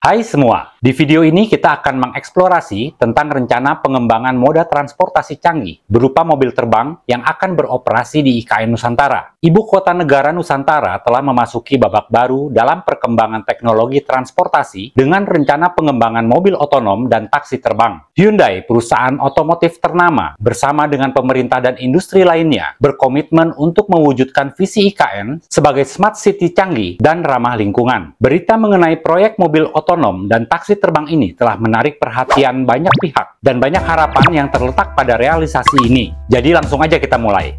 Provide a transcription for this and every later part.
Hai semua, di video ini kita akan mengeksplorasi tentang rencana pengembangan moda transportasi canggih berupa mobil terbang yang akan beroperasi di IKN Nusantara. Ibu kota negara Nusantara telah memasuki babak baru dalam perkembangan teknologi transportasi dengan rencana pengembangan mobil otonom dan taksi terbang. Hyundai, perusahaan otomotif ternama, bersama dengan pemerintah dan industri lainnya, berkomitmen untuk mewujudkan visi IKN sebagai smart city canggih dan ramah lingkungan. Berita mengenai proyek mobil otonom dan taksi terbang ini telah menarik perhatian banyak pihak dan banyak harapan yang terletak pada realisasi ini. Jadi langsung aja kita mulai.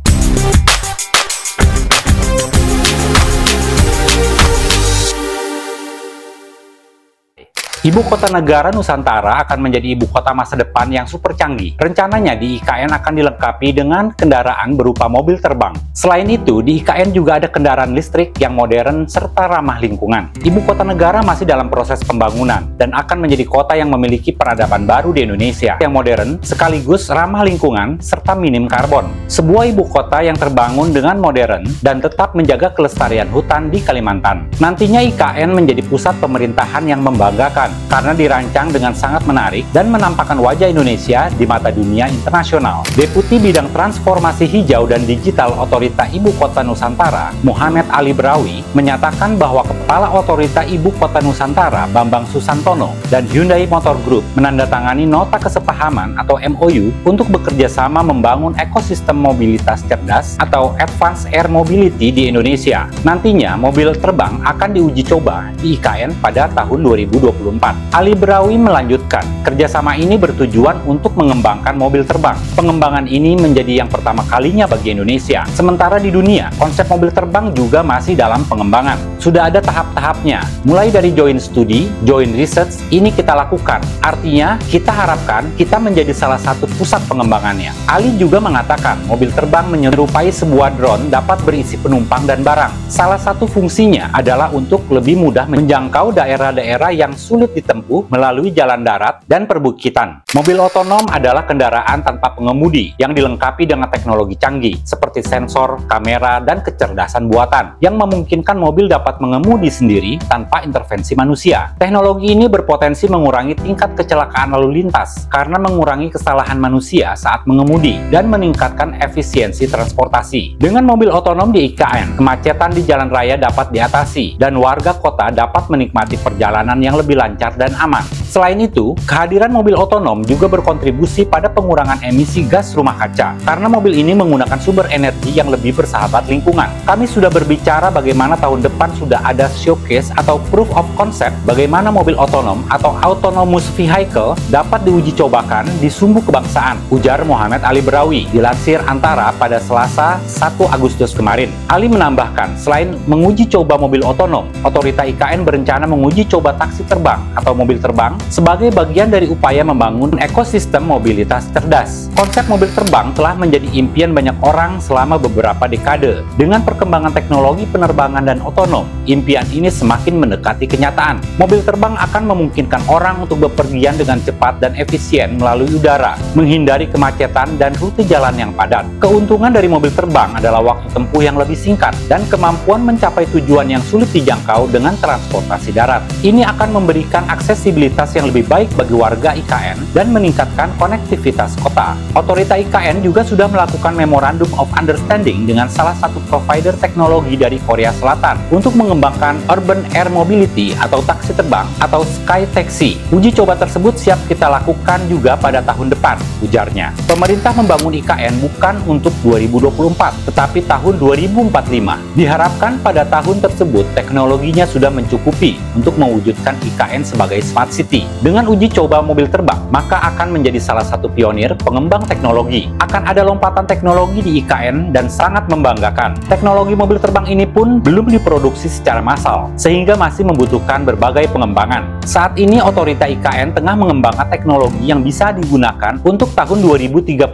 Ibu kota negara Nusantara akan menjadi ibu kota masa depan yang super canggih. Rencananya di IKN akan dilengkapi dengan kendaraan berupa mobil terbang. Selain itu, di IKN juga ada kendaraan listrik yang modern serta ramah lingkungan. Ibu kota negara masih dalam proses pembangunan dan akan menjadi kota yang memiliki peradaban baru di Indonesia yang modern, sekaligus ramah lingkungan serta minim karbon. Sebuah ibu kota yang terbangun dengan modern dan tetap menjaga kelestarian hutan di Kalimantan. Nantinya IKN menjadi pusat pemerintahan yang membanggakan karena dirancang dengan sangat menarik dan menampakkan wajah Indonesia di mata dunia internasional. Deputi Bidang Transformasi Hijau dan Digital Otorita Ibu Kota Nusantara, Muhammad Ali Brawi, menyatakan bahwa Kepala Otorita Ibu Kota Nusantara, Bambang Susantono, dan Hyundai Motor Group menandatangani nota kesepahaman atau MOU untuk bekerja sama membangun ekosistem mobilitas cerdas atau Advanced Air Mobility di Indonesia. Nantinya, mobil terbang akan diuji coba di IKN pada tahun 2024. Ali Brawi melanjutkan, kerjasama ini bertujuan untuk mengembangkan mobil terbang. Pengembangan ini menjadi yang pertama kalinya bagi Indonesia. Sementara di dunia, konsep mobil terbang juga masih dalam pengembangan. Sudah ada tahap-tahapnya, mulai dari joint study, joint research, ini kita lakukan. Artinya, kita harapkan kita menjadi salah satu pusat pengembangannya. Ali juga mengatakan, mobil terbang menyerupai sebuah drone dapat berisi penumpang dan barang. Salah satu fungsinya adalah untuk lebih mudah menjangkau daerah-daerah yang sulit ditempuh melalui jalan darat dan perbukitan. Mobil otonom adalah kendaraan tanpa pengemudi yang dilengkapi dengan teknologi canggih seperti sensor, kamera, dan kecerdasan buatan yang memungkinkan mobil dapat mengemudi sendiri tanpa intervensi manusia. Teknologi ini berpotensi mengurangi tingkat kecelakaan lalu lintas karena mengurangi kesalahan manusia saat mengemudi dan meningkatkan efisiensi transportasi. Dengan mobil otonom di IKN, kemacetan di jalan raya dapat diatasi dan warga kota dapat menikmati perjalanan yang lebih lancar dan aman. Selain itu, kehadiran mobil otonom juga berkontribusi pada pengurangan emisi gas rumah kaca karena mobil ini menggunakan sumber energi yang lebih bersahabat lingkungan. Kami sudah berbicara bagaimana tahun depan sudah ada showcase atau proof of concept bagaimana mobil otonom atau autonomous vehicle dapat diuji cobakan di Sumbu Kebangsaan, ujar Muhammad Ali Brawi, dilansir Antara pada Selasa 1 Agustus kemarin. Ali menambahkan, selain menguji coba mobil otonom, Otorita IKN berencana menguji coba taksi terbang atau mobil terbang sebagai bagian dari upaya membangun ekosistem mobilitas cerdas. Konsep mobil terbang telah menjadi impian banyak orang selama beberapa dekade. Dengan perkembangan teknologi penerbangan dan otonom, impian ini semakin mendekati kenyataan. Mobil terbang akan memungkinkan orang untuk bepergian dengan cepat dan efisien melalui udara, menghindari kemacetan dan rute jalan yang padat. Keuntungan dari mobil terbang adalah waktu tempuh yang lebih singkat dan kemampuan mencapai tujuan yang sulit dijangkau dengan transportasi darat. Ini akan memberikan aksesibilitas yang lebih baik bagi warga IKN dan meningkatkan konektivitas kota. Otorita IKN juga sudah melakukan Memorandum of Understanding dengan salah satu provider teknologi dari Korea Selatan untuk mengembangkan Urban Air Mobility atau taksi terbang atau Sky Taxi. Uji coba tersebut siap kita lakukan juga pada tahun depan, ujarnya. Pemerintah membangun IKN bukan untuk 2024, tetapi tahun 2045. Diharapkan pada tahun tersebut teknologinya sudah mencukupi untuk mewujudkan IKN sebagai smart city. Dengan uji coba mobil terbang, maka akan menjadi salah satu pionir pengembang teknologi. Akan ada lompatan teknologi di IKN dan sangat membanggakan. Teknologi mobil terbang ini pun belum diproduksi secara massal, sehingga masih membutuhkan berbagai pengembangan. Saat ini Otorita IKN tengah mengembangkan teknologi yang bisa digunakan untuk tahun 2035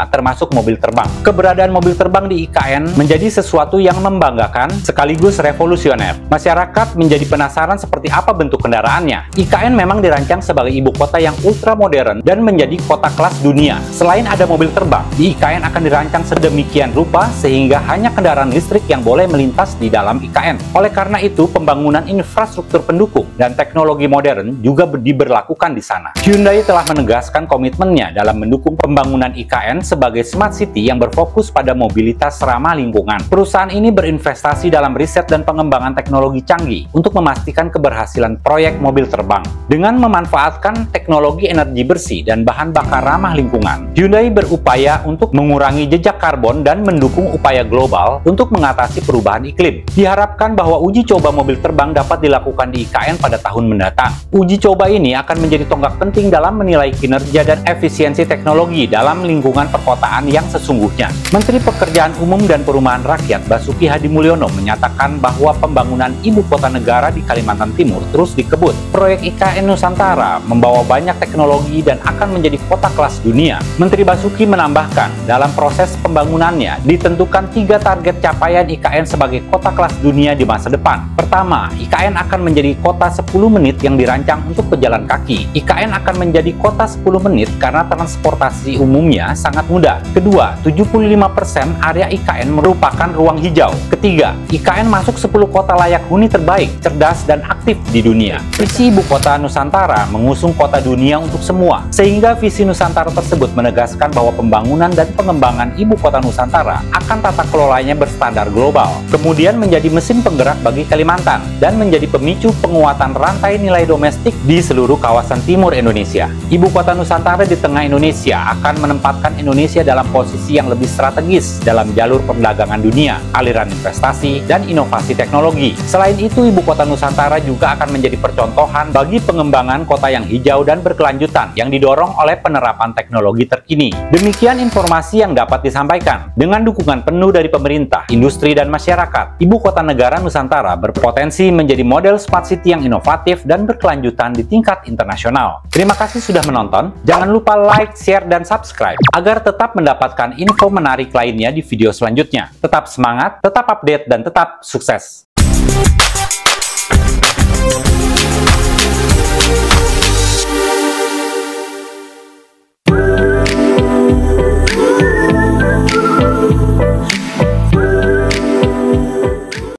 termasuk mobil terbang. Keberadaan mobil terbang di IKN menjadi sesuatu yang membanggakan sekaligus revolusioner. Masyarakat menjadi penasaran seperti apa bentuk kendaraannya. Sebenarnya, IKN memang dirancang sebagai ibu kota yang ultra modern dan menjadi kota kelas dunia. Selain ada mobil terbang, di IKN akan dirancang sedemikian rupa sehingga hanya kendaraan listrik yang boleh melintas di dalam IKN. Oleh karena itu, pembangunan infrastruktur pendukung dan teknologi modern juga diberlakukan di sana. Hyundai telah menegaskan komitmennya dalam mendukung pembangunan IKN sebagai smart city yang berfokus pada mobilitas ramah lingkungan. Perusahaan ini berinvestasi dalam riset dan pengembangan teknologi canggih untuk memastikan keberhasilan proyek mobil terbang. Dengan memanfaatkan teknologi energi bersih dan bahan bakar ramah lingkungan, Hyundai berupaya untuk mengurangi jejak karbon dan mendukung upaya global untuk mengatasi perubahan iklim. Diharapkan bahwa uji coba mobil terbang dapat dilakukan di IKN pada tahun mendatang. Uji coba ini akan menjadi tonggak penting dalam menilai kinerja dan efisiensi teknologi dalam lingkungan perkotaan yang sesungguhnya. Menteri Pekerjaan Umum dan Perumahan Rakyat Basuki Hadimulyono menyatakan bahwa pembangunan ibu kota negara di Kalimantan Timur terus dikebut. Proyek IKN Nusantara membawa banyak teknologi dan akan menjadi kota kelas dunia. Menteri Basuki menambahkan, dalam proses pembangunannya ditentukan 3 target capaian IKN sebagai kota kelas dunia di masa depan. Pertama, IKN akan menjadi kota 10 menit yang dirancang untuk pejalan kaki. IKN akan menjadi kota 10 menit karena transportasi umumnya sangat mudah. Kedua, 75% area IKN merupakan ruang hijau. Ketiga, IKN masuk 10 kota layak huni terbaik, cerdas, dan aktif di dunia. Visi Ibu Kota Nusantara mengusung kota dunia untuk semua, sehingga visi Nusantara tersebut menegaskan bahwa pembangunan dan pengembangan Ibu Kota Nusantara akan tata kelolanya berstandar global, kemudian menjadi mesin penggerak bagi Kalimantan, dan menjadi pemicu penguatan rantai nilai domestik di seluruh kawasan timur Indonesia. Ibu Kota Nusantara di tengah Indonesia akan menempatkan Indonesia dalam posisi yang lebih strategis dalam jalur perdagangan dunia, aliran investasi, dan inovasi teknologi. Selain itu, Ibu Kota Nusantara juga akan menjadi percontohan bagi pengembangan kota yang hijau dan berkelanjutan yang didorong oleh penerapan teknologi terkini. Demikian informasi yang dapat disampaikan. Dengan dukungan penuh dari pemerintah, industri, dan masyarakat, Ibu Kota Negara Nusantara berpotensi menjadi model smart city yang inovatif dan berkelanjutan di tingkat internasional. Terima kasih sudah menonton. Jangan lupa like, share, dan subscribe agar tetap mendapatkan info menarik lainnya di video selanjutnya. Tetap semangat, tetap update, dan tetap sukses!